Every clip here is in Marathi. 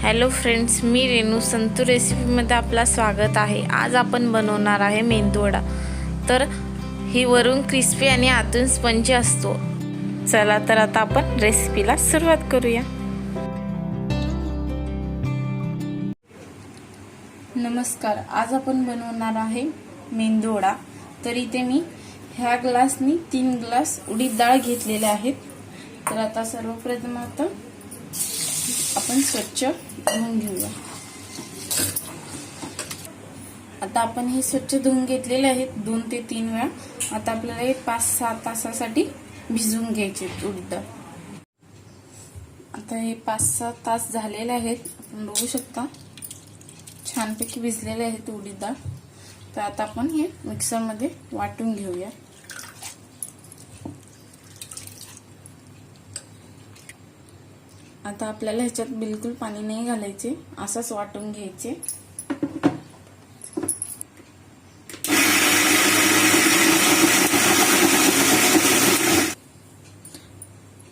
हॅलो फ्रेंड्स, मी रेनू संतू रेसिपीमध्ये आपला स्वागत आहे। आज आपण बनवणार आहे मेदूवडा। तर ही वरून क्रिस्पी आणि आतून स्पंजी असतो। चला तर आता आपण रेसिपीला सुरुवात करूया। नमस्कार, आज आपण बनवणार आहे मेदूवडा। तर इथे मी ह्या ग्लासनी 3 ग्लास उडीद डाळ घेतलेले आहेत। तर आता सर्वप्रथम आपण स्वच्छ धुवून घेऊया। आता आपण हे स्वच्छ धुवून घेतलेले आहेत 2 ते 3 वेळा। आता आपल्याला हे 5-6 तासासाठी भिजवून घ्यायचे उडीद डाळ। आता हे 5-6 तास झालेले आहेत, आपण बघू शकता छानपैकी भिजलेले आहेत उडीद डाळ। तर आता आपण हे मिक्सर मध्ये वाटून घेऊया। आता आपल्याला ह्याच्यात बिलकुल पाणी नाही घालायचे, असंच वाटून घ्यायचे।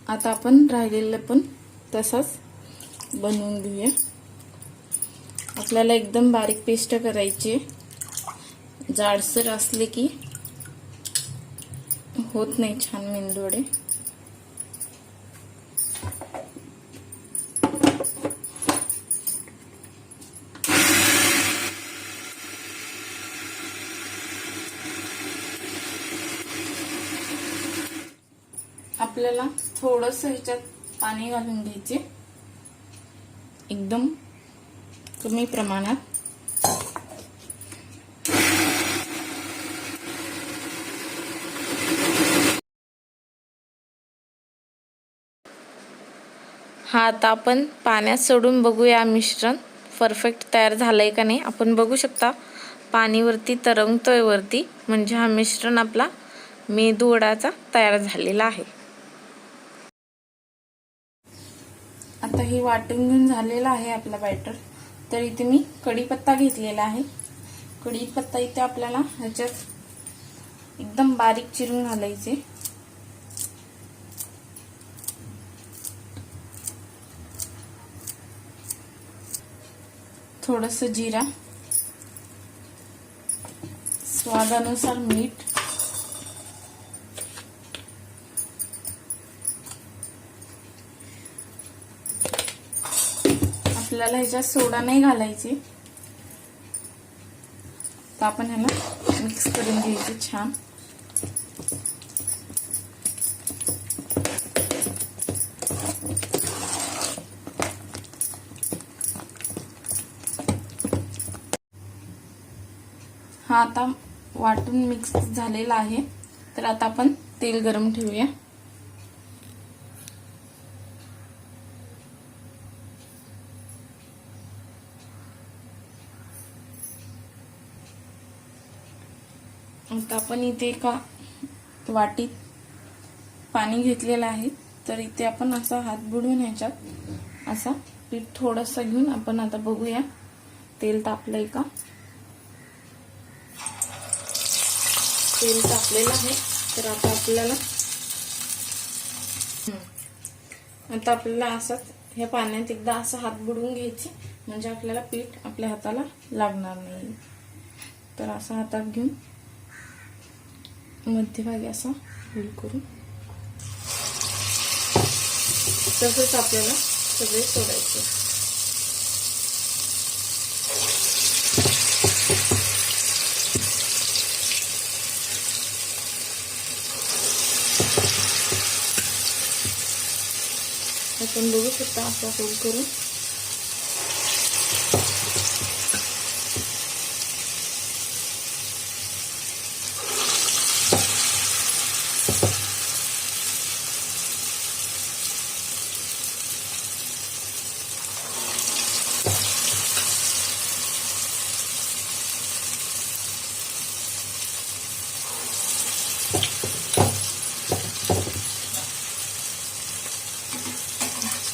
आता आपण राहिलेलं पण तसंच बनवून घेऊया। आपल्याला एकदम बारीक पेस्ट करायची, जाडसर असले की होत नाही छान मेदूवडे। आपल्याला थोडंसं ह्याच्यात पाणी घालून घ्यायचे, एकदम कमी प्रमाणात। हा आता आपण पाण्यात सोडून बघूया मिश्रण परफेक्ट तयार झालंय का नाही। आपण बघू शकता पाणी वरती तरंगतोय वरती, म्हणजे हा मिश्रण आपला मेदूवडाचा तयार झालेला आहे। आता हे वाटून घेऊन झालेला आहे आपला बॅटर। तर इथे मी कढीपत्ता घेतलेला आहे। कढीपत्ता इथे आपल्याला ह्याच्यात एकदम बारीक चिरून घालायचे। थोडंसं जिरा, स्वादानुसार मीठ, आपल्याला ह्याच्यात सोडा नाही घालायचे। तर आपण ह्याला मिक्स करून घ्यायचे छान। हा आता वाटून मिक्स झालेला आहे। तर आता आपण तेल गरम ठेवूया। आता आपण इथे एका वाटीत पाणी घेतलेलं आहे। तर इथे आपण असा हात बुडवून ह्याच्यात असा पीठ थोडंसं घेऊन आपण आता बघूया तेल तापलंय का। तेल तापलेलं आहे। तर आता आपल्याला असंच ह्या पाण्यात एकदा असं हात बुडवून घ्यायचे, म्हणजे आपल्याला पीठ आपल्या हाताला लागणार नाही। तर असं हातात घेऊन मध्यभागी असा होल करून तसंच आपल्याला सगळे सोडायचे। आपण बघू शकता असा होल करून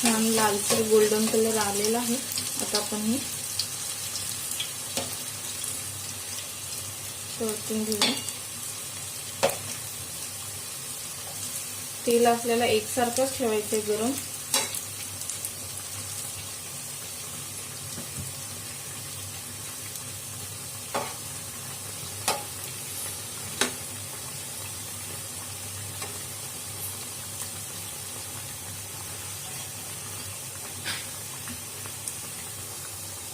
छान लालसर गोल्डन कलर आलेला आहे। आता आपण हे परतून घेऊया। तेल आपल्याला एकसारखंच ठेवायचे गरम।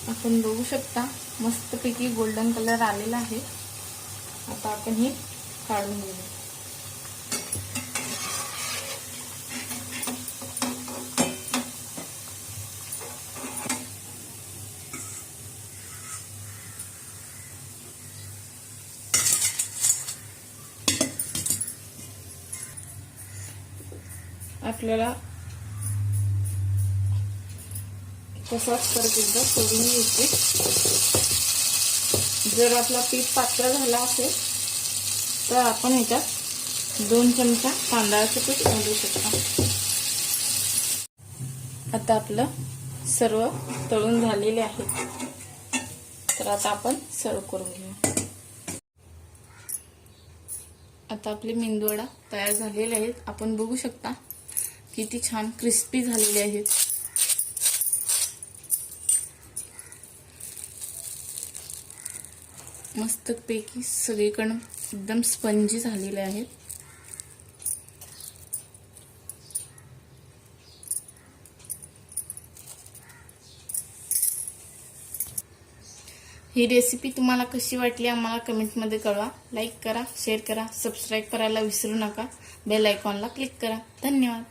आपण बघू शकता मस्तपैकी गोल्डन कलर आलेला आहे। आता आपण हे काढून घेऊ। आपल्याला तसाच परत एकदा करून घ्यायचे। जर आपला पीठ पातळ झाला असेल तर आपण ह्याच्यात 2 चमचा तांदळाचे पीठ घालू शकता। आता आपलं सर्व तळून झालेले आहे, तर आता आपण सर्व करून घेऊ। आता आपले मेंदूवडा तयार झालेले आहेत। आपण बघू शकता किती छान क्रिस्पी झालेले आहेत। मस्तपैकी सगळीकडून एकदम स्पंजी झालेले आहेत। ही रेसिपी तुम्हाला कशी वाटली आम्हाला कमेंटमध्ये कळवा। लाईक करा, शेअर करा, सबस्क्राईब करायला विसरू नका। बेल आयकॉनला क्लिक करा। धन्यवाद।